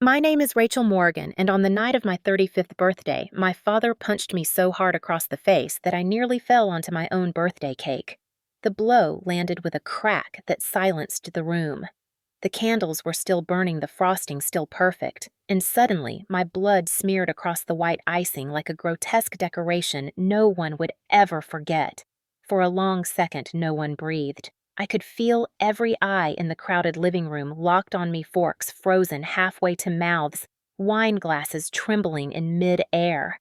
My name is Rachel Morgan, and on the night of my 35th birthday, my father punched me so hard across the face that I nearly fell onto my own birthday cake. The blow landed with a crack that silenced the room. The candles were still burning, the frosting still perfect, and suddenly my blood smeared across the white icing like a grotesque decoration no one would ever forget. For a long second, no one breathed. I could feel every eye in the crowded living room locked on me, forks frozen halfway to mouths, wine glasses trembling in mid-air.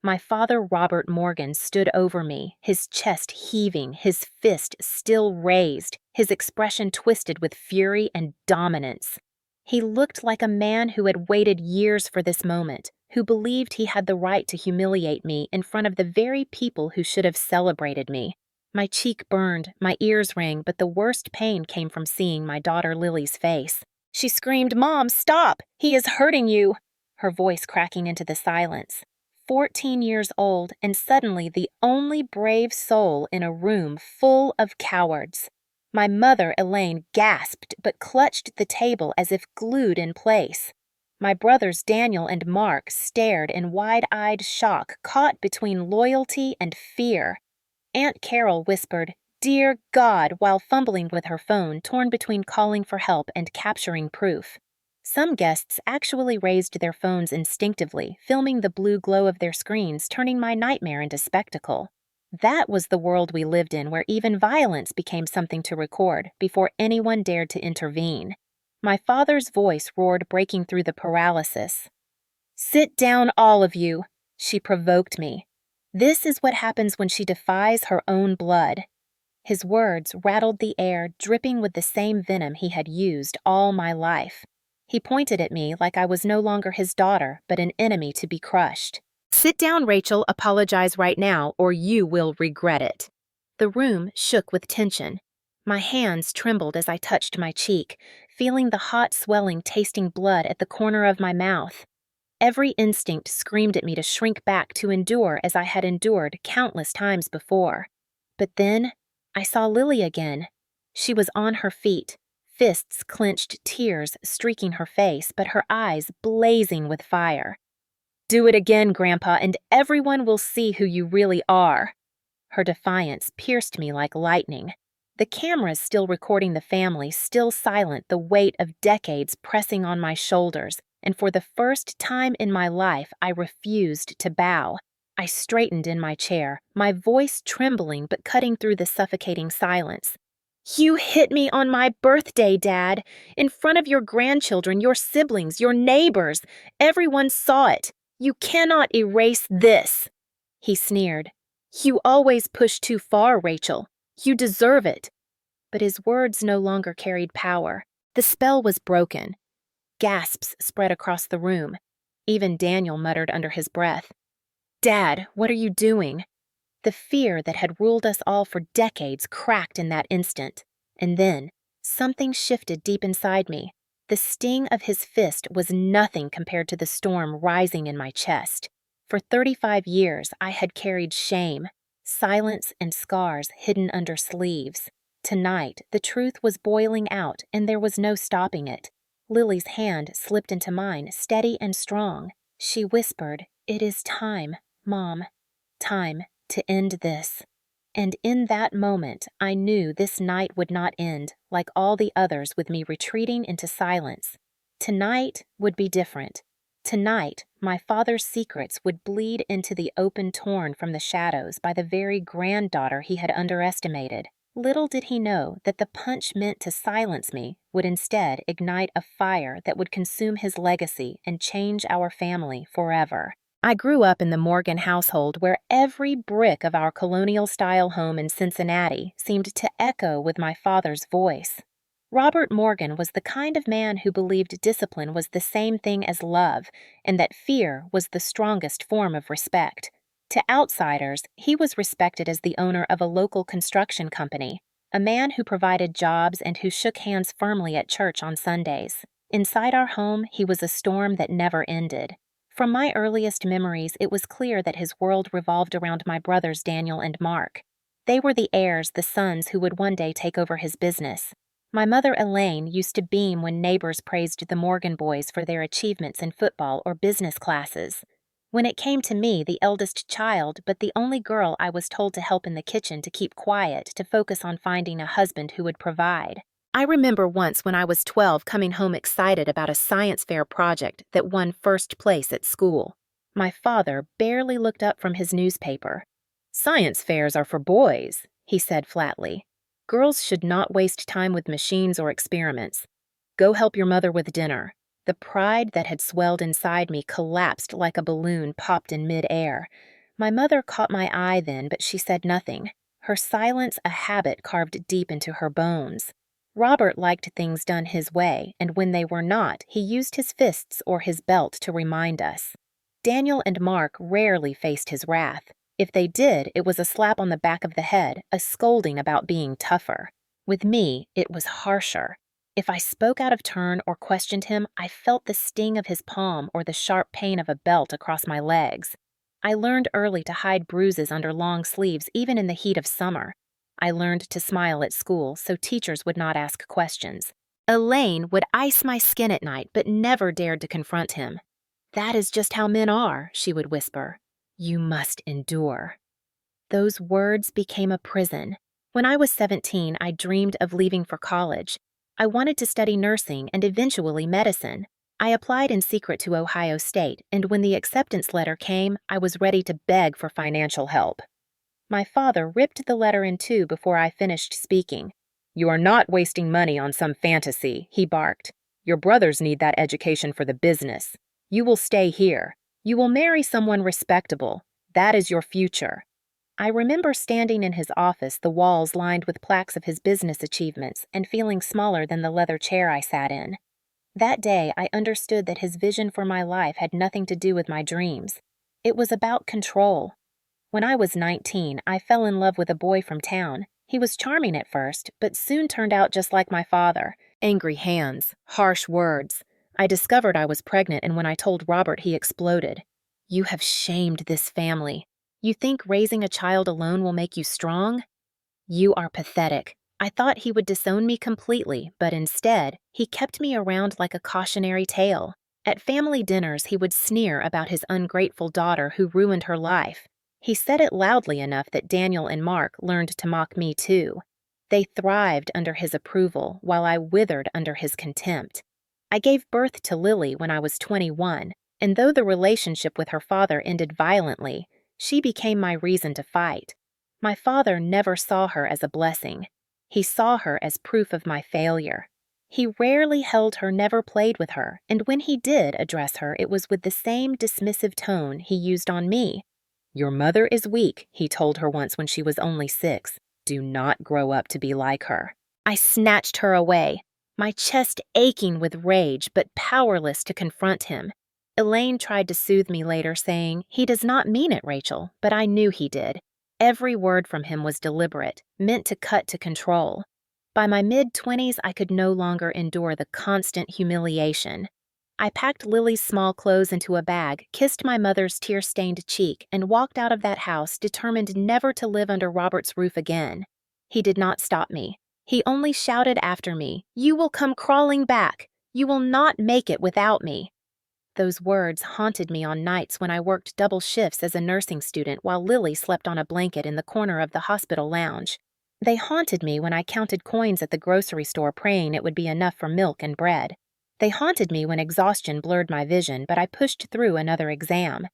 My father, Robert Morgan, stood over me, his chest heaving, his fist still raised, his expression twisted with fury and dominance. He looked like a man who had waited years for this moment, who believed he had the right to humiliate me in front of the very people who should have celebrated me. My cheek burned, my ears rang, but the worst pain came from seeing my daughter Lily's face. She screamed, "Mom, stop! He is hurting you!" Her voice cracking into the silence. 14 years old, and suddenly the only brave soul in a room full of cowards. My mother, Elaine, gasped but clutched the table as if glued in place. My brothers Daniel and Mark stared in wide-eyed shock, caught between loyalty and fear. Aunt Carol whispered, "Dear God," while fumbling with her phone, torn between calling for help and capturing proof. Some guests actually raised their phones instinctively, filming the blue glow of their screens, turning my nightmare into spectacle. That was the world we lived in, where even violence became something to record before anyone dared to intervene. My father's voice roared, breaking through the paralysis. "Sit down, all of you," she provoked me. This is what happens when she defies her own blood. His words rattled the air, dripping with the same venom he had used all my life. He pointed at me like I was no longer his daughter, but an enemy to be crushed. "Sit down, Rachel. Apologize right now, or you will regret it." The room shook with tension. My hands trembled as I touched my cheek, feeling the hot swelling, tasting blood at the corner of my mouth. Every instinct screamed at me to shrink back, to endure as I had endured countless times before. But then I saw Lily again. She was on her feet, fists clenched, tears streaking her face, but her eyes blazing with fire. "Do it again, Grandpa, and everyone will see who you really are." Her defiance pierced me like lightning. The cameras still recording the family, still silent, the weight of decades pressing on my shoulders, and for the first time in my life, I refused to bow. I straightened in my chair, my voice trembling but cutting through the suffocating silence. "You hit me on my birthday, Dad, in front of your grandchildren, your siblings, your neighbors. Everyone saw it. You cannot erase this." He sneered. "You always push too far, Rachel. You deserve it." But his words no longer carried power. The spell was broken. Gasps spread across the room. Even Daniel muttered under his breath, "Dad, what are you doing?" The fear that had ruled us all for decades cracked in that instant. And then, something shifted deep inside me. The sting of his fist was nothing compared to the storm rising in my chest. For 35 years, I had carried shame, silence, and scars hidden under sleeves. Tonight, the truth was boiling out, and there was no stopping it. Lily's hand slipped into mine, steady and strong. She whispered, "It is time, Mom. Time to end this." And in that moment, I knew this night would not end, like all the others, with me retreating into silence. Tonight would be different. Tonight, my father's secrets would bleed into the open, torn from the shadows by the very granddaughter he had underestimated. Little did he know that the punch meant to silence me would instead ignite a fire that would consume his legacy and change our family forever. I grew up in the Morgan household, where every brick of our colonial-style home in Cincinnati seemed to echo with my father's voice. Robert Morgan was the kind of man who believed discipline was the same thing as love, and that fear was the strongest form of respect. To outsiders, he was respected as the owner of a local construction company, a man who provided jobs and who shook hands firmly at church on Sundays. Inside our home, he was a storm that never ended. From my earliest memories, it was clear that his world revolved around my brothers Daniel and Mark. They were the heirs, the sons who would one day take over his business. My mother, Elaine, used to beam when neighbors praised the Morgan boys for their achievements in football or business classes. When it came to me, the eldest child, but the only girl, I was told to help in the kitchen to keep quiet, to focus on finding a husband who would provide. I remember once when I was 12 coming home excited about a science fair project that won first place at school. My father barely looked up from his newspaper. "Science fairs are for boys," he said flatly. "Girls should not waste time with machines or experiments. Go help your mother with dinner." The pride that had swelled inside me collapsed like a balloon popped in mid-air. My mother caught my eye then, but she said nothing, her silence a habit carved deep into her bones. Robert liked things done his way, and when they were not, he used his fists or his belt to remind us. Daniel and Mark rarely faced his wrath. If they did, it was a slap on the back of the head, a scolding about being tougher. With me, it was harsher. If I spoke out of turn or questioned him, I felt the sting of his palm or the sharp pain of a belt across my legs. I learned early to hide bruises under long sleeves even in the heat of summer. I learned to smile at school so teachers would not ask questions. Elaine would ice my skin at night but never dared to confront him. "That is just how men are," she would whisper. "You must endure." Those words became a prison. When I was 17, I dreamed of leaving for college. I wanted to study nursing and eventually medicine. I applied in secret to Ohio State, and when the acceptance letter came, I was ready to beg for financial help. My father ripped the letter in two before I finished speaking. "You are not wasting money on some fantasy," he barked. "Your brothers need that education for the business. You will stay here. You will marry someone respectable. That is your future." I remember standing in his office, the walls lined with plaques of his business achievements, and feeling smaller than the leather chair I sat in. That day, I understood that his vision for my life had nothing to do with my dreams. It was about control. When I was 19, I fell in love with a boy from town. He was charming at first, but soon turned out just like my father. Angry hands, harsh words. I discovered I was pregnant, and when I told Robert, he exploded. "You have shamed this family. You think raising a child alone will make you strong? You are pathetic." I thought he would disown me completely, but instead, he kept me around like a cautionary tale. At family dinners, he would sneer about his ungrateful daughter who ruined her life. He said it loudly enough that Daniel and Mark learned to mock me too. They thrived under his approval, while I withered under his contempt. I gave birth to Lily when I was 21, and though the relationship with her father ended violently, she became my reason to fight. My father never saw her as a blessing. He saw her as proof of my failure. He rarely held her, never played with her, and when he did address her, it was with the same dismissive tone he used on me. "Your mother is weak," he told her once when she was only 6. "Do not grow up to be like her." I snatched her away, my chest aching with rage but powerless to confront him. Elaine tried to soothe me later, saying, "He does not mean it, Rachel," but I knew he did. Every word from him was deliberate, meant to cut to control. By my mid-20s, I could no longer endure the constant humiliation. I packed Lily's small clothes into a bag, kissed my mother's tear-stained cheek, and walked out of that house determined never to live under Robert's roof again. He did not stop me. He only shouted after me, "You will come crawling back. You will not make it without me." Those words haunted me on nights when I worked double shifts as a nursing student while Lily slept on a blanket in the corner of the hospital lounge. They haunted me when I counted coins at the grocery store praying it would be enough for milk and bread. They haunted me when exhaustion blurred my vision, but I pushed through another exam.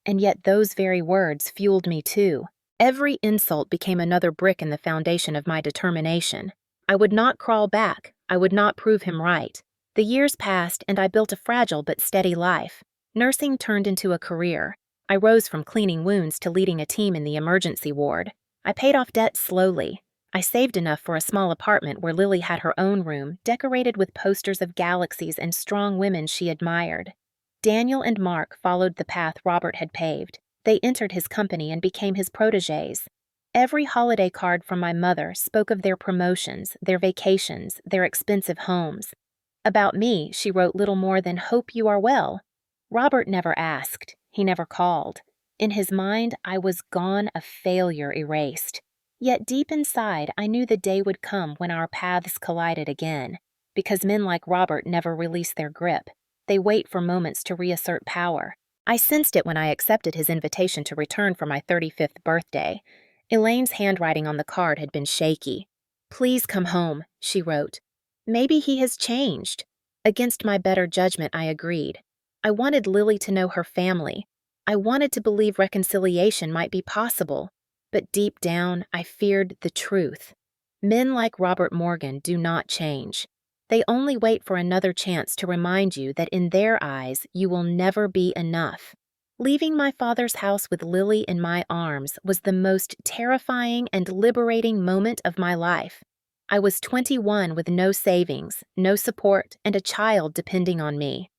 And yet those very words fueled me too. Every insult became another brick in the foundation of my determination. I would not crawl back. I would not prove him right. The years passed, and I built a fragile but steady life. Nursing turned into a career. I rose from cleaning wounds to leading a team in the emergency ward. I paid off debt slowly. I saved enough for a small apartment where Lily had her own room, decorated with posters of galaxies and strong women she admired. Daniel and Mark followed the path Robert had paved. They entered his company and became his protégés. Every holiday card from my mother spoke of their promotions, their vacations, their expensive homes. About me, she wrote little more than, "Hope you are well." Robert never asked. He never called. In his mind, I was gone, a failure erased. Yet deep inside, I knew the day would come when our paths collided again, because men like Robert never release their grip. They wait for moments to reassert power. I sensed it when I accepted his invitation to return for my 35th birthday. Elaine's handwriting on the card had been shaky. "Please come home," she wrote. Maybe he has changed. Against my better judgment, I agreed. I wanted Lily to know her family. I wanted to believe reconciliation might be possible. But deep down, I feared the truth. Men like Robert Morgan do not change. They only wait for another chance to remind you that in their eyes, you will never be enough. Leaving my father's house with Lily in my arms was the most terrifying and liberating moment of my life. I was 21 with no savings, no support, and a child depending on me.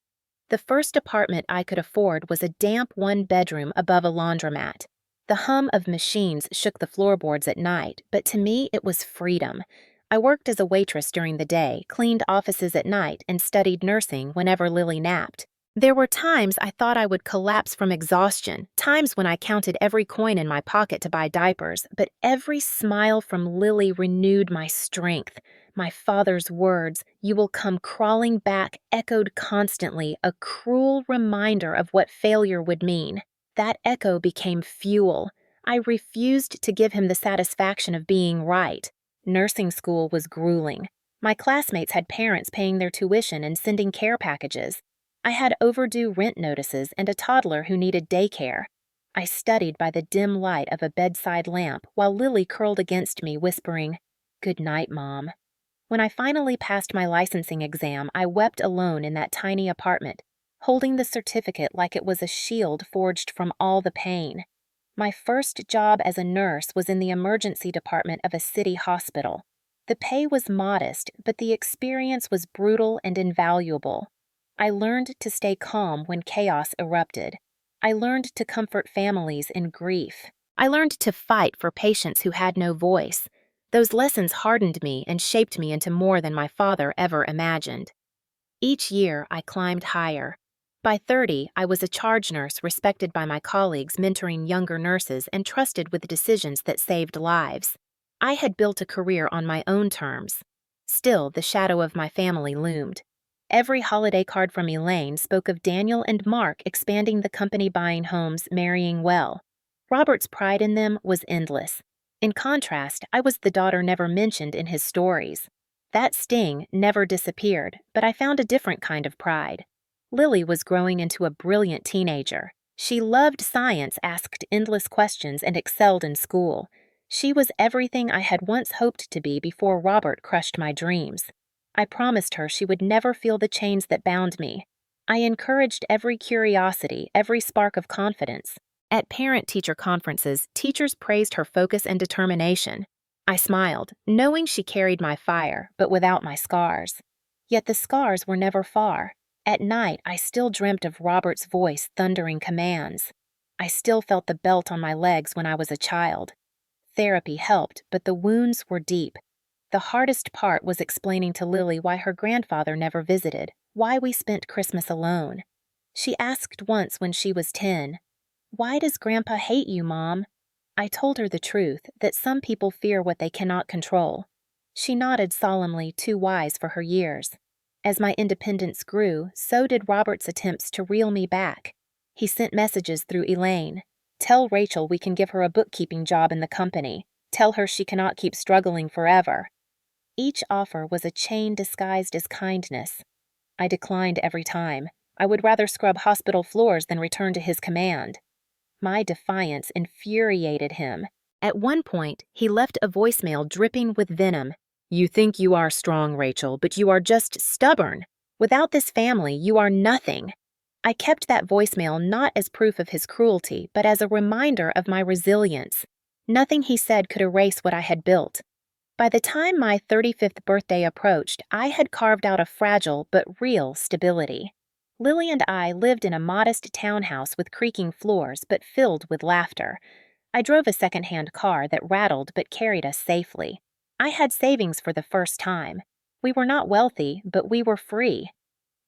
The first apartment I could afford was a damp one-bedroom above a laundromat. The hum of machines shook the floorboards at night, but to me it was freedom. I worked as a waitress during the day, cleaned offices at night, and studied nursing whenever Lily napped. There were times I thought I would collapse from exhaustion, times when I counted every coin in my pocket to buy diapers, but every smile from Lily renewed my strength. My father's words, "You will come crawling back," echoed constantly, a cruel reminder of what failure would mean. That echo became fuel. I refused to give him the satisfaction of being right. Nursing school was grueling. My classmates had parents paying their tuition and sending care packages. I had overdue rent notices and a toddler who needed daycare. I studied by the dim light of a bedside lamp while Lily curled against me, whispering, "Good night, Mom." When I finally passed my licensing exam, I wept alone in that tiny apartment, holding the certificate like it was a shield forged from all the pain. My first job as a nurse was in the emergency department of a city hospital. The pay was modest, but the experience was brutal and invaluable. I learned to stay calm when chaos erupted. I learned to comfort families in grief. I learned to fight for patients who had no voice. Those lessons hardened me and shaped me into more than my father ever imagined. Each year, I climbed higher. By 30, I was a charge nurse respected by my colleagues, mentoring younger nurses and trusted with decisions that saved lives. I had built a career on my own terms. Still, the shadow of my family loomed. Every holiday card from Elaine spoke of Daniel and Mark expanding the company, buying homes, marrying well. Robert's pride in them was endless. In contrast, I was the daughter never mentioned in his stories. That sting never disappeared, but I found a different kind of pride. Lily was growing into a brilliant teenager. She loved science, asked endless questions, and excelled in school. She was everything I had once hoped to be before Robert crushed my dreams. I promised her she would never feel the chains that bound me. I encouraged every curiosity, every spark of confidence. At parent-teacher conferences, teachers praised her focus and determination. I smiled, knowing she carried my fire, but without my scars. Yet the scars were never far. At night, I still dreamt of Robert's voice thundering commands. I still felt the belt on my legs when I was a child. Therapy helped, but the wounds were deep. The hardest part was explaining to Lily why her grandfather never visited, why we spent Christmas alone. She asked once when she was 10, "Why does Grandpa hate you, Mom?" I told her the truth, that some people fear what they cannot control. She nodded solemnly, too wise for her years. As my independence grew, so did Robert's attempts to reel me back. He sent messages through Elaine. "Tell Rachel we can give her a bookkeeping job in the company. Tell her she cannot keep struggling forever." Each offer was a chain disguised as kindness. I declined every time. I would rather scrub hospital floors than return to his command. My defiance infuriated him. At one point, he left a voicemail dripping with venom. "You think you are strong, Rachel, but you are just stubborn. Without this family, you are nothing." I kept that voicemail not as proof of his cruelty, but as a reminder of my resilience. Nothing he said could erase what I had built. By the time my 35th birthday approached, I had carved out a fragile but real stability. Lily and I lived in a modest townhouse with creaking floors but filled with laughter. I drove a second-hand car that rattled but carried us safely. I had savings for the first time. We were not wealthy, but we were free.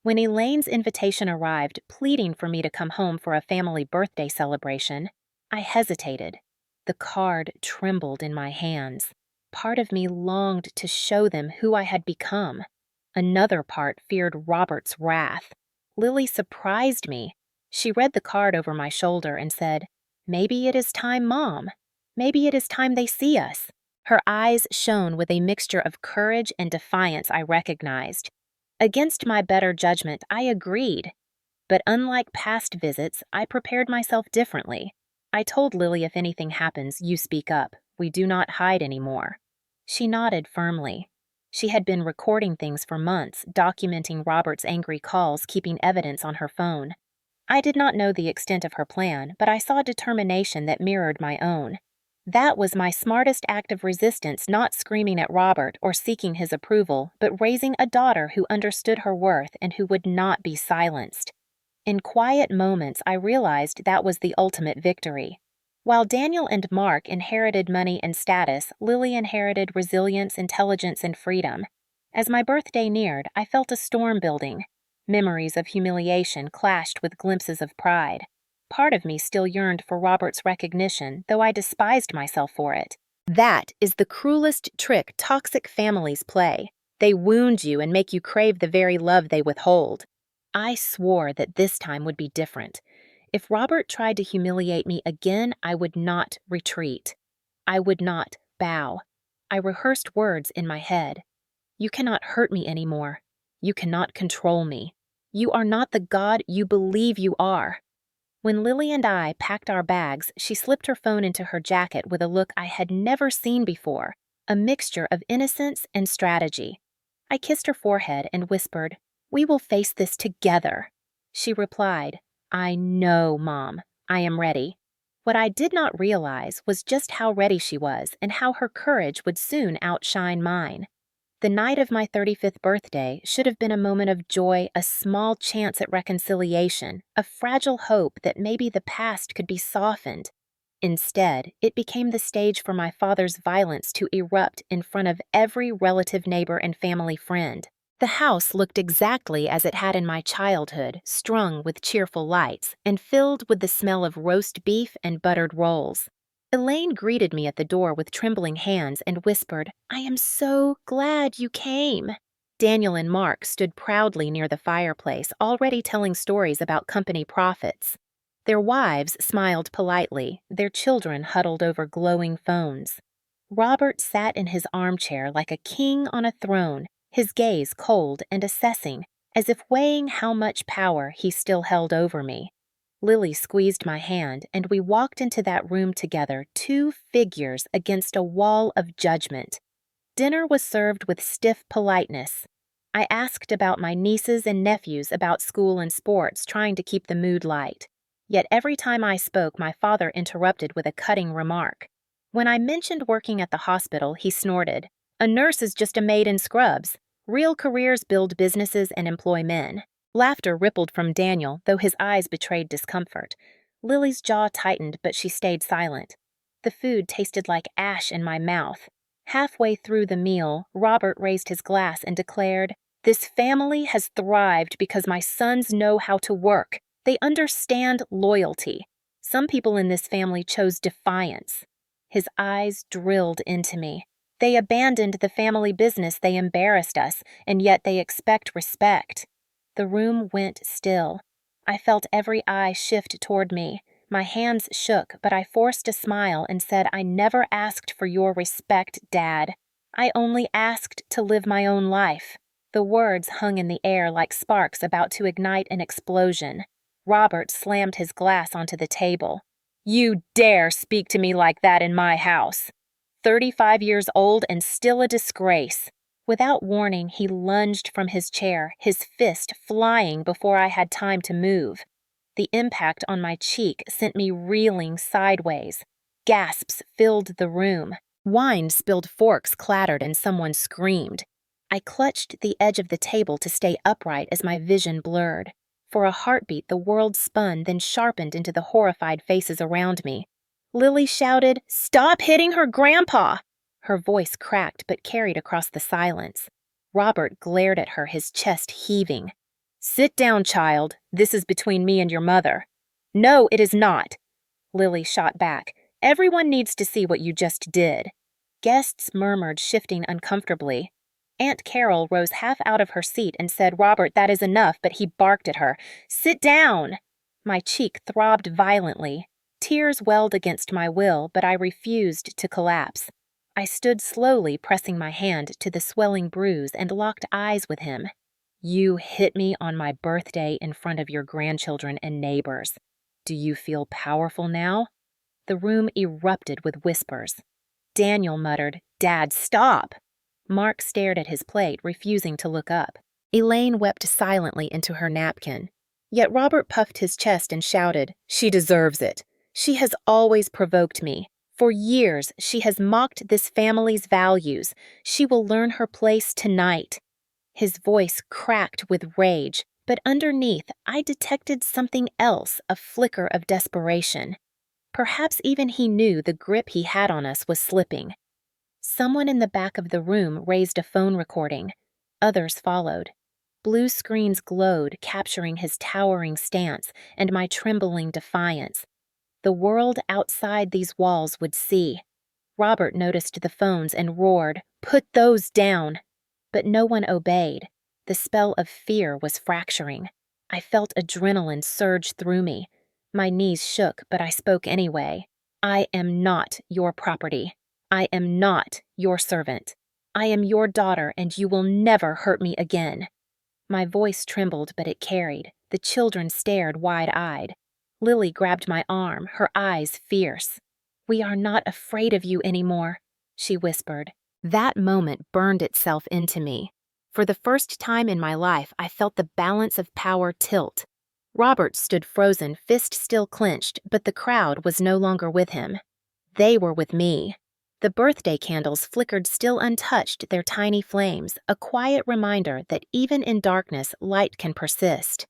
When Elaine's invitation arrived, pleading for me to come home for a family birthday celebration, I hesitated. The card trembled in my hands. Part of me longed to show them who I had become. Another part feared Robert's wrath. Lily surprised me. She read the card over my shoulder and said, "Maybe it is time, Mom. Maybe it is time they see us." Her eyes shone with a mixture of courage and defiance I recognized. Against my better judgment, I agreed. But unlike past visits, I prepared myself differently. I told Lily if anything happens, you speak up. We do not hide anymore. She nodded firmly. She had been recording things for months, documenting Robert's angry calls, keeping evidence on her phone. I did not know the extent of her plan, but I saw determination that mirrored my own. That was my smartest act of resistance, not screaming at Robert or seeking his approval, but raising a daughter who understood her worth and who would not be silenced. In quiet moments, I realized that was the ultimate victory. While Daniel and Mark inherited money and status, Lily inherited resilience, intelligence, and freedom. As my birthday neared, I felt a storm building. Memories of humiliation clashed with glimpses of pride. Part of me still yearned for Robert's recognition, though I despised myself for it. That is the cruelest trick toxic families play. They wound you and make you crave the very love they withhold. I swore that this time would be different. If Robert tried to humiliate me again, I would not retreat. I would not bow. I rehearsed words in my head. You cannot hurt me anymore. You cannot control me. You are not the God you believe you are. When Lily and I packed our bags, she slipped her phone into her jacket with a look I had never seen before, a mixture of innocence and strategy. I kissed her forehead and whispered, "We will face this together." She replied, "I know, Mom. I am ready." What I did not realize was just how ready she was and how her courage would soon outshine mine. The night of my 35th birthday should have been a moment of joy, a small chance at reconciliation, a fragile hope that maybe the past could be softened. Instead, it became the stage for my father's violence to erupt in front of every relative, neighbor, and family friend. The house looked exactly as it had in my childhood, strung with cheerful lights and filled with the smell of roast beef and buttered rolls. Elaine greeted me at the door with trembling hands and whispered, "I am so glad you came." Daniel and Mark stood proudly near the fireplace, already telling stories about company profits. Their wives smiled politely, their children huddled over glowing phones. Robert sat in his armchair like a king on a throne, his gaze cold and assessing, as if weighing how much power he still held over me. Lily squeezed my hand, and we walked into that room together, two figures against a wall of judgment. Dinner was served with stiff politeness. I asked about my nieces and nephews, about school and sports, trying to keep the mood light. Yet every time I spoke, my father interrupted with a cutting remark. When I mentioned working at the hospital, he snorted, "A nurse is just a maid in scrubs. Real careers build businesses and employ men." Laughter rippled from Daniel, though his eyes betrayed discomfort. Lily's jaw tightened, but she stayed silent. The food tasted like ash in my mouth. Halfway through the meal, Robert raised his glass and declared, "This family has thrived because my sons know how to work. They understand loyalty. Some people in this family chose defiance." His eyes drilled into me. They abandoned the family business, they embarrassed us, and yet they expect respect. The room went still. I felt every eye shift toward me. My hands shook, but I forced a smile and said, "I never asked for your respect, Dad. I only asked to live my own life." The words hung in the air like sparks about to ignite an explosion. Robert slammed his glass onto the table. "You dare speak to me like that in my house? 35 years old and still a disgrace." Without warning, he lunged from his chair, his fist flying before I had time to move. The impact on my cheek sent me reeling sideways. Gasps filled the room. Wine-spilled forks clattered and someone screamed. I clutched the edge of the table to stay upright as my vision blurred. For a heartbeat, the world spun, then sharpened into the horrified faces around me. Lily shouted, "Stop hitting her grandpa!" Her voice cracked but carried across the silence. Robert glared at her, his chest heaving. "Sit down, child. This is between me and your mother." "No, it is not," Lily shot back. Everyone needs to see what you just did. Guests murmured, shifting uncomfortably. Aunt Carol rose half out of her seat and said, "Robert, that is enough," but he barked at her. "Sit down!" My cheek throbbed violently. Tears welled against my will, but I refused to collapse. I stood slowly, pressing my hand to the swelling bruise, and locked eyes with him. "You hit me on my birthday in front of your grandchildren and neighbors. Do you feel powerful now?" The room erupted with whispers. Daniel muttered, "Dad, stop!" Mark stared at his plate, refusing to look up. Elaine wept silently into her napkin. Yet Robert puffed his chest and shouted, "She deserves it. She has always provoked me. For years, she has mocked this family's values. She will learn her place tonight." His voice cracked with rage, but underneath, I detected something else, a flicker of desperation. Perhaps even he knew the grip he had on us was slipping. Someone in the back of the room raised a phone recording. Others followed. Blue screens glowed, capturing his towering stance and my trembling defiance. The world outside these walls would see. Robert noticed the phones and roared, "Put those down!" But no one obeyed. The spell of fear was fracturing. I felt adrenaline surge through me. My knees shook, but I spoke anyway. "I am not your property. I am not your servant. I am your daughter, and you will never hurt me again." My voice trembled, but it carried. The children stared wide-eyed. Lily grabbed my arm, her eyes fierce. "We are not afraid of you anymore," she whispered. That moment burned itself into me. For the first time in my life, I felt the balance of power tilt. Robert stood frozen, fist still clenched, but the crowd was no longer with him. They were with me. The birthday candles flickered still untouched, their tiny flames, a quiet reminder that even in darkness, light can persist.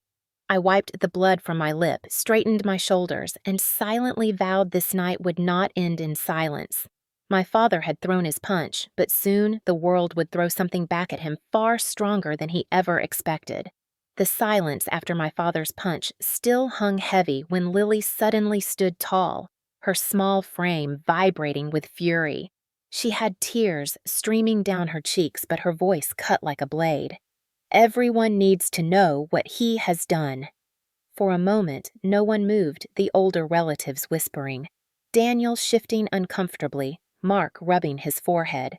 I wiped the blood from my lip, straightened my shoulders, and silently vowed this night would not end in silence. My father had thrown his punch, but soon the world would throw something back at him far stronger than he ever expected. The silence after my father's punch still hung heavy when Lily suddenly stood tall, her small frame vibrating with fury. She had tears streaming down her cheeks, but her voice cut like a blade. "Everyone needs to know what he has done." For a moment, no one moved, the older relatives whispering. Daniel shifting uncomfortably, Mark rubbing his forehead.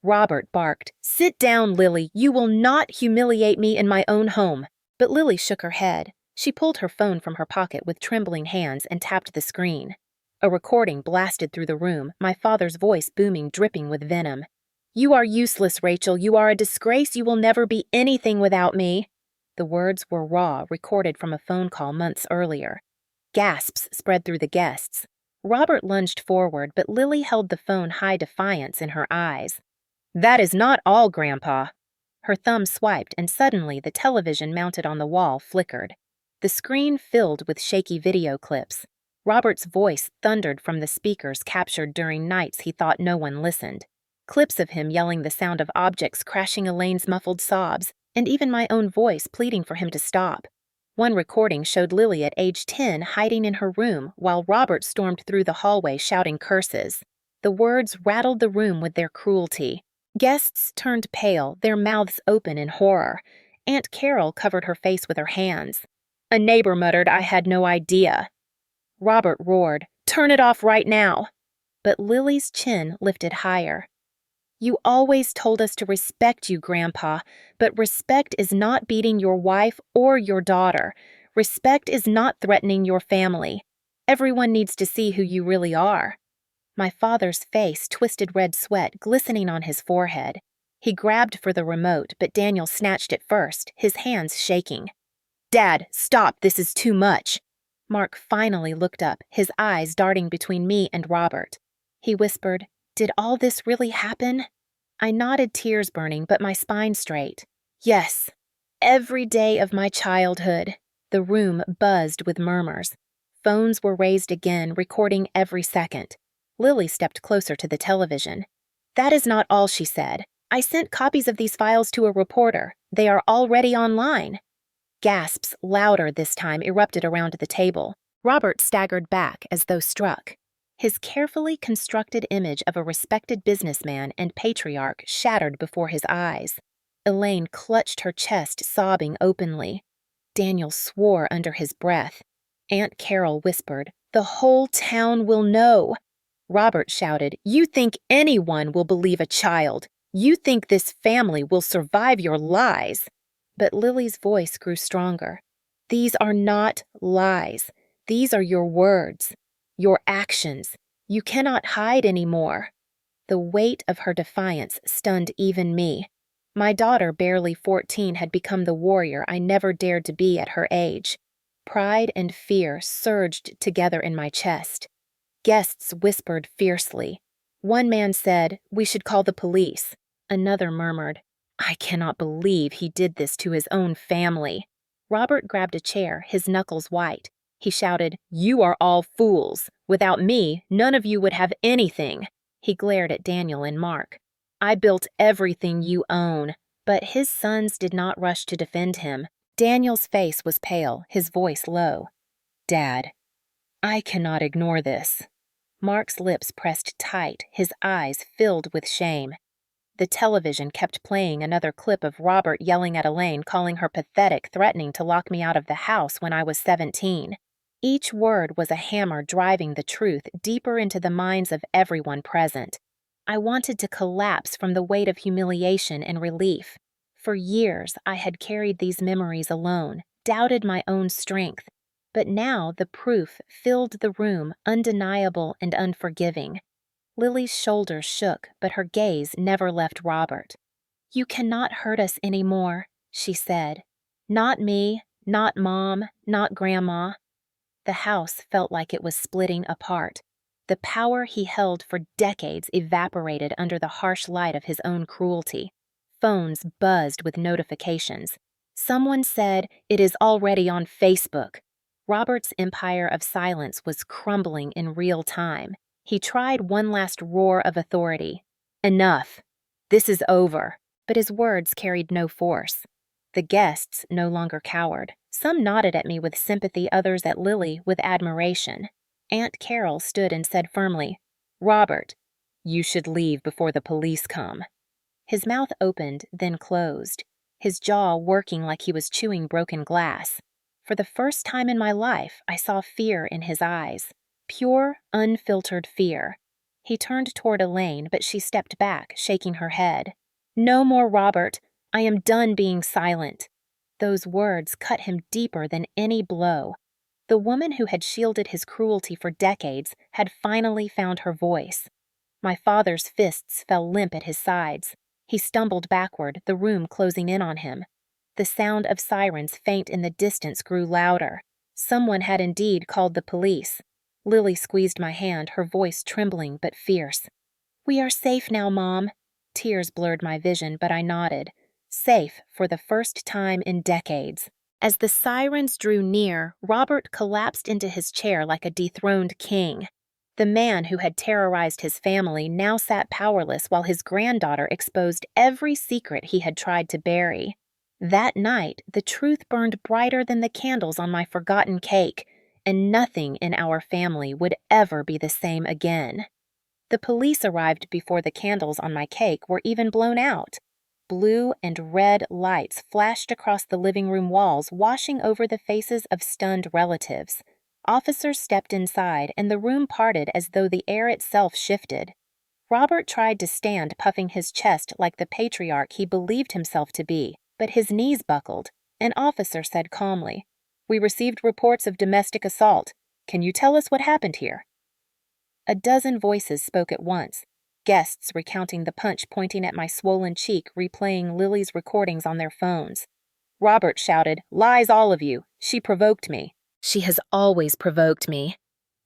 Robert barked, "Sit down, Lily. You will not humiliate me in my own home." But Lily shook her head. She pulled her phone from her pocket with trembling hands and tapped the screen. A recording blasted through the room, my father's voice booming, dripping with venom. "You are useless, Rachel. You are a disgrace. You will never be anything without me." The words were raw, recorded from a phone call months earlier. Gasps spread through the guests. Robert lunged forward, but Lily held the phone, high defiance in her eyes. "That is not all, Grandpa." Her thumb swiped, and suddenly the television mounted on the wall flickered. The screen filled with shaky video clips. Robert's voice thundered from the speakers captured during nights he thought no one listened. Clips of him yelling the sound of objects crashing Elaine's muffled sobs, and even my own voice pleading for him to stop. One recording showed Lily at age 10 hiding in her room while Robert stormed through the hallway shouting curses. The words rattled the room with their cruelty. Guests turned pale, their mouths open in horror. Aunt Carol covered her face with her hands. A neighbor muttered, "I had no idea." Robert roared, "Turn it off right now." But Lily's chin lifted higher. "You always told us to respect you, Grandpa, but respect is not beating your wife or your daughter. Respect is not threatening your family. Everyone needs to see who you really are." My father's face twisted red sweat glistening on his forehead. He grabbed for the remote, but Daniel snatched it first, his hands shaking. "Dad, stop, this is too much." Mark finally looked up, his eyes darting between me and Robert. He whispered, "Did all this really happen?" I nodded, tears burning, but my spine straight. "Yes, every day of my childhood." The room buzzed with murmurs. Phones were raised again, recording every second. Lily stepped closer to the television. "That is not all," she said. "I sent copies of these files to a reporter. They are already online." Gasps, louder this time, erupted around the table. Robert staggered back as though struck. His carefully constructed image of a respected businessman and patriarch shattered before his eyes. Elaine clutched her chest, sobbing openly. Daniel swore under his breath. Aunt Carol whispered, "The whole town will know." Robert shouted, "You think anyone will believe a child? You think this family will survive your lies?" But Lily's voice grew stronger. "These are not lies. These are your words, your actions. You cannot hide anymore." The weight of her defiance stunned even me. My daughter, barely 14, had become the warrior I never dared to be at her age. Pride and fear surged together in my chest. Guests whispered fiercely. One man said, "We should call the police." Another murmured, "I cannot believe he did this to his own family." Robert grabbed a chair, his knuckles white. He shouted, "You are all fools. Without me, none of you would have anything." He glared at Daniel and Mark. "I built everything you own." But his sons did not rush to defend him. Daniel's face was pale, his voice low. "Dad, I cannot ignore this." Mark's lips pressed tight, his eyes filled with shame. The television kept playing another clip of Robert yelling at Elaine, calling her pathetic, threatening to lock me out of the house when I was 17. Each word was a hammer driving the truth deeper into the minds of everyone present. I wanted to collapse from the weight of humiliation and relief. For years, I had carried these memories alone, doubted my own strength. But now the proof filled the room, undeniable and unforgiving. Lily's shoulders shook, but her gaze never left Robert. "You cannot hurt us anymore," she said. "Not me, not Mom, not Grandma." The house felt like it was splitting apart. The power he held for decades evaporated under the harsh light of his own cruelty. Phones buzzed with notifications. Someone said, "It is already on Facebook." Robert's empire of silence was crumbling in real time. He tried one last roar of authority. "Enough. This is over." But his words carried no force. The guests no longer cowered. Some nodded at me with sympathy, others at Lily with admiration. Aunt Carol stood and said firmly, "Robert, you should leave before the police come." His mouth opened, then closed, his jaw working like he was chewing broken glass. For the first time in my life, I saw fear in his eyes. Pure, unfiltered fear. He turned toward Elaine, but she stepped back, shaking her head. "No more, Robert. I am done being silent." Those words cut him deeper than any blow. The woman who had shielded his cruelty for decades had finally found her voice. My father's fists fell limp at his sides. He stumbled backward, the room closing in on him. The sound of sirens faint in the distance grew louder. Someone had indeed called the police. Lily squeezed my hand, her voice trembling but fierce. "We are safe now, Mom." Tears blurred my vision, but I nodded. Safe for the first time in decades. As the sirens drew near, Robert collapsed into his chair like a dethroned king. The man who had terrorized his family now sat powerless while his granddaughter exposed every secret he had tried to bury. That night, the truth burned brighter than the candles on my forgotten cake, and nothing in our family would ever be the same again. The police arrived before the candles on my cake were even blown out. Blue and red lights flashed across the living room walls, washing over the faces of stunned relatives. Officers stepped inside, and the room parted as though the air itself shifted. Robert tried to stand, puffing his chest like the patriarch he believed himself to be, but his knees buckled. An officer said calmly, "We received reports of domestic assault. Can you tell us what happened here?" A dozen voices spoke at once. Guests recounting the punch pointing at my swollen cheek, replaying Lily's recordings on their phones. Robert shouted, "Lies, all of you. She provoked me." "She has always provoked me."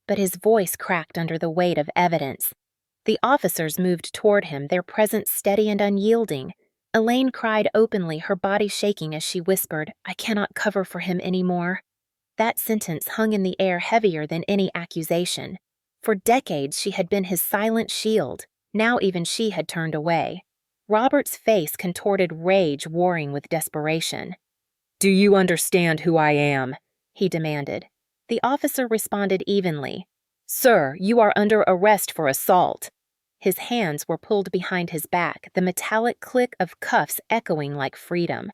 But his voice cracked under the weight of evidence. The officers moved toward him, their presence steady and unyielding. Elaine cried openly, her body shaking as she whispered, "I cannot cover for him anymore." That sentence hung in the air heavier than any accusation. For decades she had been his silent shield. Now even she had turned away. Robert's face contorted rage warring with desperation. "Do you understand who I am?" he demanded. The officer responded evenly. "Sir, you are under arrest for assault." His hands were pulled behind his back, the metallic click of cuffs echoing like freedom.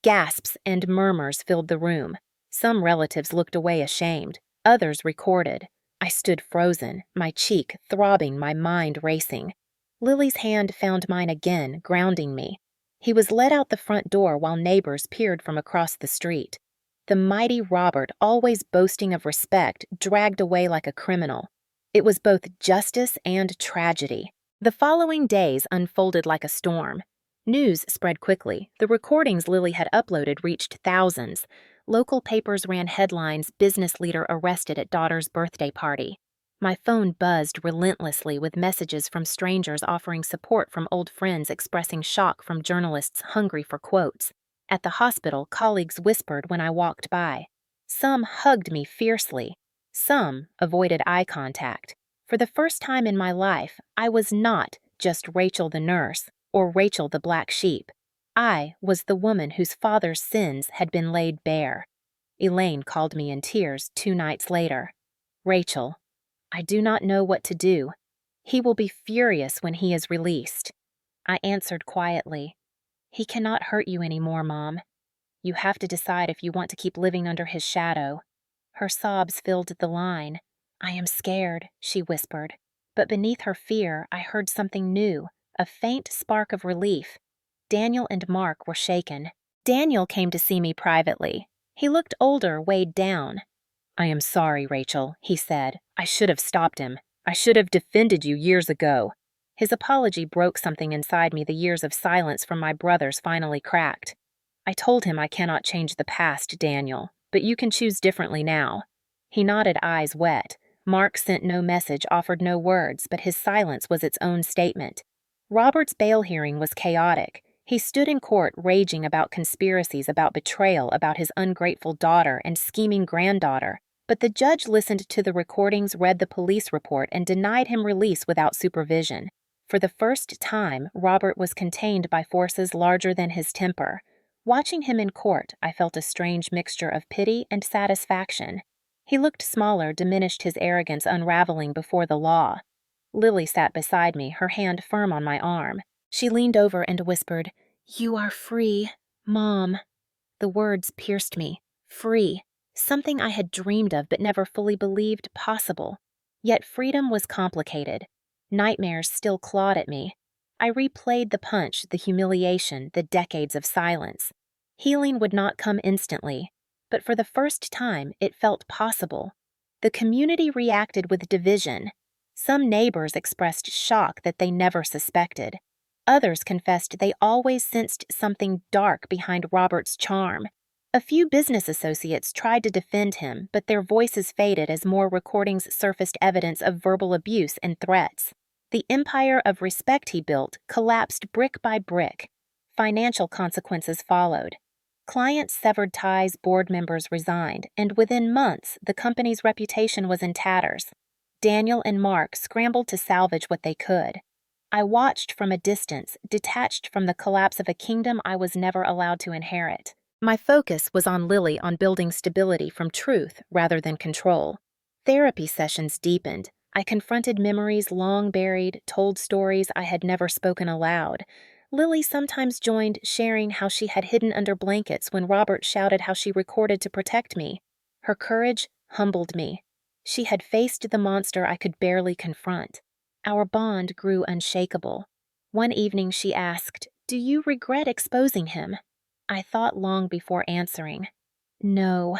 Gasps and murmurs filled the room. Some relatives looked away ashamed. Others recorded. I stood frozen, my cheek throbbing, my mind racing. Lily's hand found mine again, grounding me. He was led out the front door while neighbors peered from across the street. The mighty Robert, always boasting of respect, dragged away like a criminal. It was both justice and tragedy. The following days unfolded like a storm. News spread quickly. The recordings Lily had uploaded reached thousands. Local papers ran headlines, "Business leader arrested at daughter's birthday party." My phone buzzed relentlessly with messages from strangers offering support, from old friends expressing shock, from journalists hungry for quotes. At the hospital, colleagues whispered when I walked by. Some hugged me fiercely. Some avoided eye contact. For the first time in my life, I was not just Rachel the nurse or Rachel the black sheep. I was the woman whose father's sins had been laid bare. Elaine called me in tears 2 nights later. "Rachel, I do not know what to do. He will be furious when he is released." I answered quietly, "He cannot hurt you anymore, Mom. You have to decide if you want to keep living under his shadow." Her sobs filled the line. "I am scared," she whispered. But beneath her fear, I heard something new, a faint spark of relief. Daniel and Mark were shaken. Daniel came to see me privately. He looked older, weighed down. "I am sorry, Rachel," he said. "I should have stopped him. I should have defended you years ago." His apology broke something inside me. The years of silence from my brothers finally cracked. "I told him I cannot change the past, Daniel, but you can choose differently now." He nodded, eyes wet. Mark sent no message, offered no words, but his silence was its own statement. Robert's bail hearing was chaotic. He stood in court raging about conspiracies, about betrayal, about his ungrateful daughter and scheming granddaughter. But the judge listened to the recordings, read the police report, and denied him release without supervision. For the first time, Robert was contained by forces larger than his temper. Watching him in court, I felt a strange mixture of pity and satisfaction. He looked smaller, diminished, his arrogance unraveling before the law. Lily sat beside me, her hand firm on my arm. She leaned over and whispered, "You are free, Mom." The words pierced me. Free. Something I had dreamed of but never fully believed possible. Yet freedom was complicated. Nightmares still clawed at me. I replayed the punch, the humiliation, the decades of silence. Healing would not come instantly, but for the first time it felt possible. The community reacted with division. Some neighbors expressed shock that they never suspected. Others confessed they always sensed something dark behind Robert's charm. A few business associates tried to defend him, but their voices faded as more recordings surfaced, evidence of verbal abuse and threats. The empire of respect he built collapsed brick by brick. Financial consequences followed. Clients severed ties, board members resigned, and within months, the company's reputation was in tatters. Daniel and Mark scrambled to salvage what they could. I watched from a distance, detached from the collapse of a kingdom I was never allowed to inherit. My focus was on Lily, on building stability from truth rather than control. Therapy sessions deepened. I confronted memories long buried, told stories I had never spoken aloud. Lily sometimes joined, sharing how she had hidden under blankets when Robert shouted how she recorded to protect me. Her courage humbled me. She had faced the monster I could barely confront. Our bond grew unshakable. One evening she asked, "Do you regret exposing him?" I thought long before answering. "No.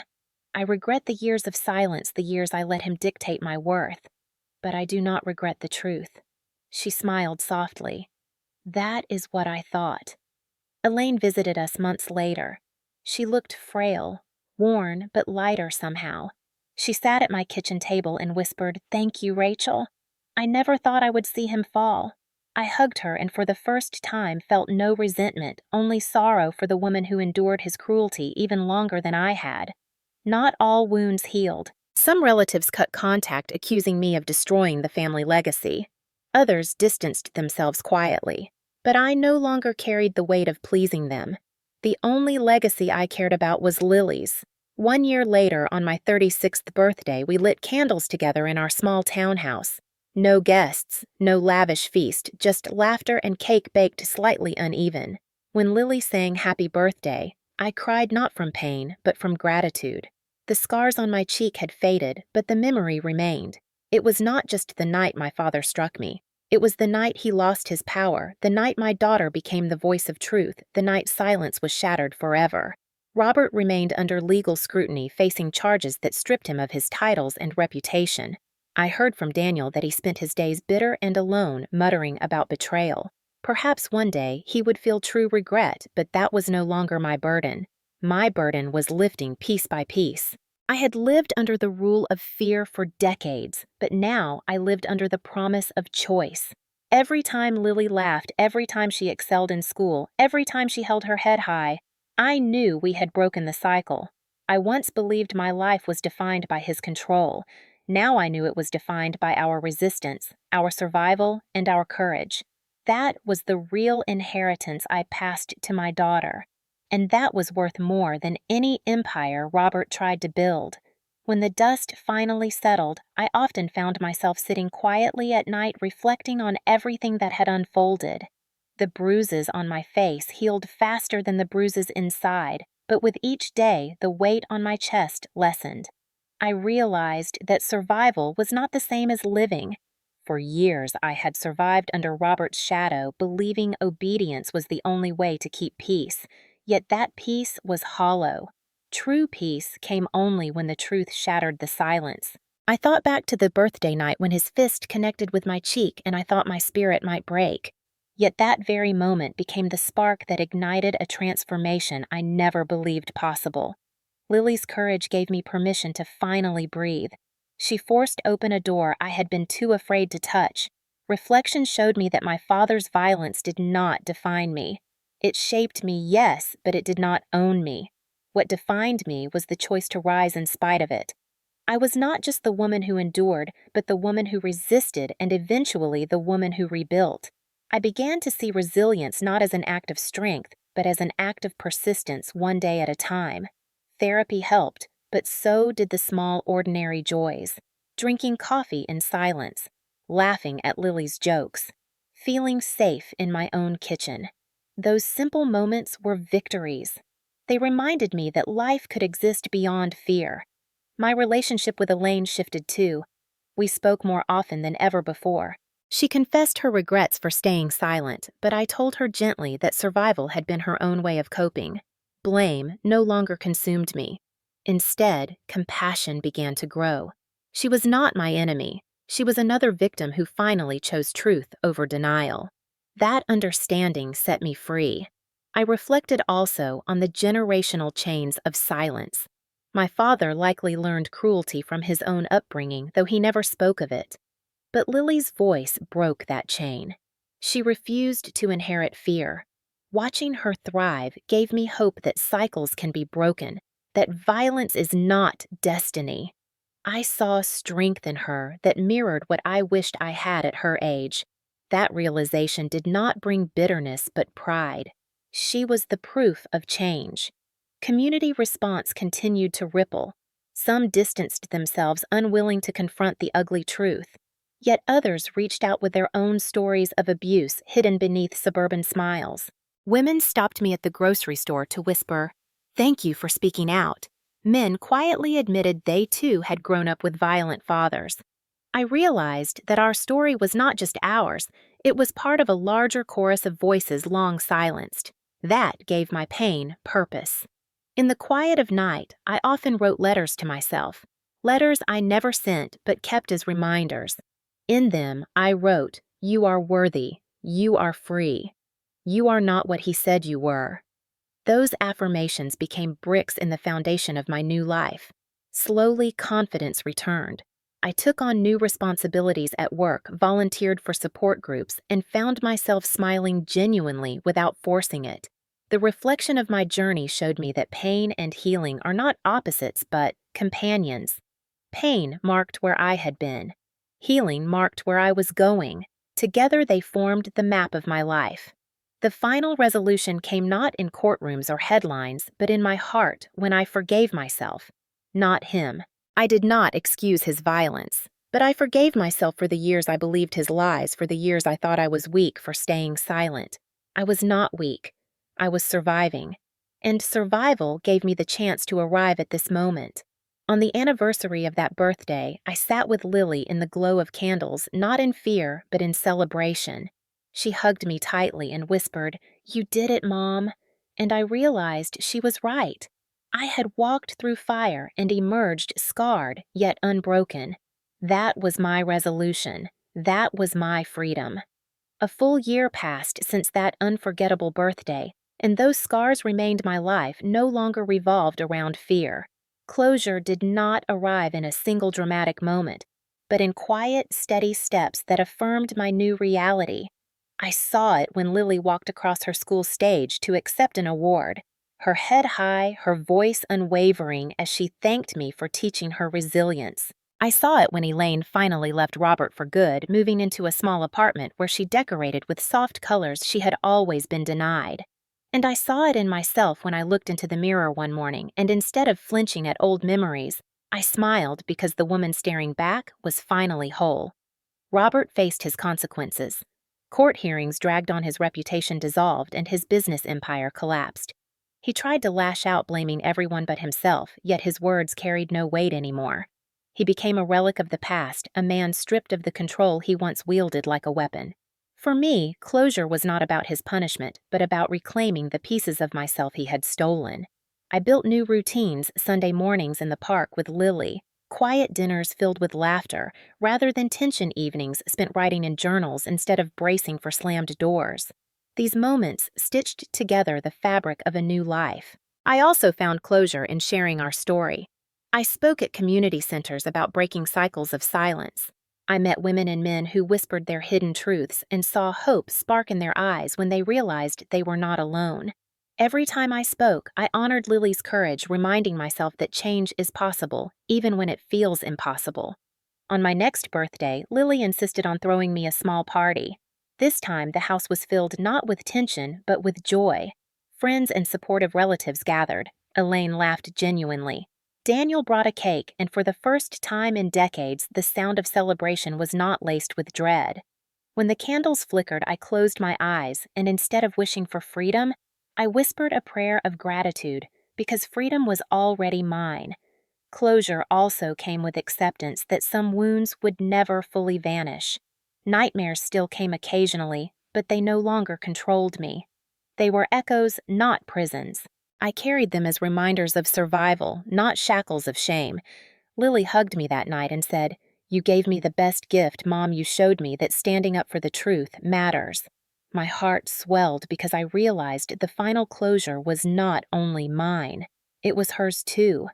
I regret the years of silence, the years I let him dictate my worth. But I do not regret the truth." She smiled softly. "That is what I thought." Elaine visited us months later. She looked frail, worn, but lighter somehow. She sat at my kitchen table and whispered, "Thank you, Rachel." I never thought I would see him fall. I hugged her and for the first time felt no resentment, only sorrow for the woman who endured his cruelty even longer than I had. Not all wounds healed. Some relatives cut contact, accusing me of destroying the family legacy. Others distanced themselves quietly. But I no longer carried the weight of pleasing them. The only legacy I cared about was Lily's. 1 year later, on my 36th birthday, we lit candles together in our small townhouse. No guests, no lavish feast, just laughter and cake baked slightly uneven. When Lily sang Happy Birthday, I cried not from pain, but from gratitude. The scars on my cheek had faded, but the memory remained. It was not just the night my father struck me. It was the night he lost his power, the night my daughter became the voice of truth, the night silence was shattered forever. Robert remained under legal scrutiny, facing charges that stripped him of his titles and reputation. I heard from Daniel that he spent his days bitter and alone, muttering about betrayal. Perhaps one day he would feel true regret, but that was no longer my burden. My burden was lifting piece by piece. I had lived under the rule of fear for decades, but now I lived under the promise of choice. Every time Lily laughed, every time she excelled in school, every time she held her head high, I knew we had broken the cycle. I once believed my life was defined by his control. Now I knew it was defined by our resistance, our survival, and our courage. That was the real inheritance I passed to my daughter. And that was worth more than any empire Robert tried to build. When the dust finally settled, I often found myself sitting quietly at night reflecting on everything that had unfolded. The bruises on my face healed faster than the bruises inside, but with each day, the weight on my chest lessened. I realized that survival was not the same as living. For years, I had survived under Robert's shadow, believing obedience was the only way to keep peace. Yet that peace was hollow. True peace came only when the truth shattered the silence. I thought back to the birthday night when his fist connected with my cheek and I thought my spirit might break. Yet that very moment became the spark that ignited a transformation I never believed possible. Lily's courage gave me permission to finally breathe. She forced open a door I had been too afraid to touch. Reflection showed me that my father's violence did not define me. It shaped me, yes, but it did not own me. What defined me was the choice to rise in spite of it. I was not just the woman who endured, but the woman who resisted and eventually the woman who rebuilt. I began to see resilience not as an act of strength, but as an act of persistence one day at a time. Therapy helped, but so did the small, ordinary joys. Drinking coffee in silence, laughing at Lily's jokes, feeling safe in my own kitchen. Those simple moments were victories. They reminded me that life could exist beyond fear. My relationship with Elaine shifted too. We spoke more often than ever before. She confessed her regrets for staying silent, but I told her gently that survival had been her own way of coping. Blame no longer consumed me. Instead, compassion began to grow. She was not my enemy. She was another victim who finally chose truth over denial. That understanding set me free. I reflected also on the generational chains of silence. My father likely learned cruelty from his own upbringing, though he never spoke of it. But Lily's voice broke that chain. She refused to inherit fear. Watching her thrive gave me hope that cycles can be broken, that violence is not destiny. I saw strength in her that mirrored what I wished I had at her age. That realization did not bring bitterness but pride. She was the proof of change. Community response continued to ripple. Some distanced themselves, unwilling to confront the ugly truth. Yet others reached out with their own stories of abuse hidden beneath suburban smiles. Women stopped me at the grocery store to whisper, "Thank you for speaking out." Men quietly admitted they too had grown up with violent fathers. I realized that our story was not just ours, it was part of a larger chorus of voices long silenced. That gave my pain purpose. In the quiet of night, I often wrote letters to myself, letters I never sent but kept as reminders. In them, I wrote, "You are worthy. You are free. You are not what he said you were." Those affirmations became bricks in the foundation of my new life. Slowly, confidence returned. I took on new responsibilities at work, volunteered for support groups, and found myself smiling genuinely without forcing it. The reflection of my journey showed me that pain and healing are not opposites but companions. Pain marked where I had been. Healing marked where I was going. Together they formed the map of my life. The final resolution came not in courtrooms or headlines, but in my heart when I forgave myself, not him. I did not excuse his violence, but I forgave myself for the years I believed his lies, for the years I thought I was weak for staying silent. I was not weak. I was surviving. And survival gave me the chance to arrive at this moment. On the anniversary of that birthday, I sat with Lily in the glow of candles, not in fear, but in celebration. She hugged me tightly and whispered, "You did it, Mom." And I realized she was right. I had walked through fire and emerged scarred, yet unbroken. That was my resolution. That was my freedom. A full year passed since that unforgettable birthday, and those scars remained my life no longer revolved around fear. Closure did not arrive in a single dramatic moment, but in quiet, steady steps that affirmed my new reality. I saw it when Lily walked across her school stage to accept an award, her head high, her voice unwavering as she thanked me for teaching her resilience. I saw it when Elaine finally left Robert for good, moving into a small apartment where she decorated with soft colors she had always been denied. And I saw it in myself when I looked into the mirror one morning, and instead of flinching at old memories, I smiled because the woman staring back was finally whole. Robert faced his consequences. Court hearings dragged on, his reputation dissolved, and his business empire collapsed. He tried to lash out, blaming everyone but himself, yet his words carried no weight anymore. He became a relic of the past, a man stripped of the control he once wielded like a weapon. For me, closure was not about his punishment, but about reclaiming the pieces of myself he had stolen. I built new routines, Sunday mornings in the park with Lily, quiet dinners filled with laughter, rather than tension evenings spent writing in journals instead of bracing for slammed doors. These moments stitched together the fabric of a new life. I also found closure in sharing our story. I spoke at community centers about breaking cycles of silence. I met women and men who whispered their hidden truths and saw hope spark in their eyes when they realized they were not alone. Every time I spoke, I honored Lily's courage, reminding myself that change is possible, even when it feels impossible. On my next birthday, Lily insisted on throwing me a small party. This time, the house was filled not with tension, but with joy. Friends and supportive relatives gathered. Elaine laughed genuinely. Daniel brought a cake, and for the first time in decades, the sound of celebration was not laced with dread. When the candles flickered, I closed my eyes, and instead of wishing for freedom, I whispered a prayer of gratitude, because freedom was already mine. Closure also came with acceptance that some wounds would never fully vanish. Nightmares still came occasionally, but they no longer controlled me. They were echoes, not prisons. I carried them as reminders of survival, not shackles of shame. Lily hugged me that night and said, "You gave me the best gift, Mom. You showed me that standing up for the truth matters." My heart swelled because I realized the final closure was not only mine. It was hers too.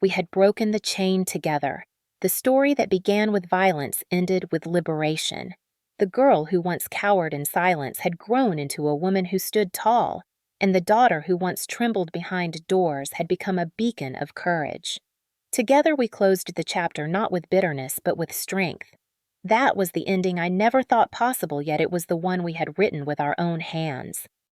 We had broken the chain together. The story that began with violence ended with liberation. The girl who once cowered in silence had grown into a woman who stood tall, and the daughter who once trembled behind doors had become a beacon of courage. Together we closed the chapter not with bitterness but with strength. That was the ending I never thought possible, yet it was the one we had written with our own hands.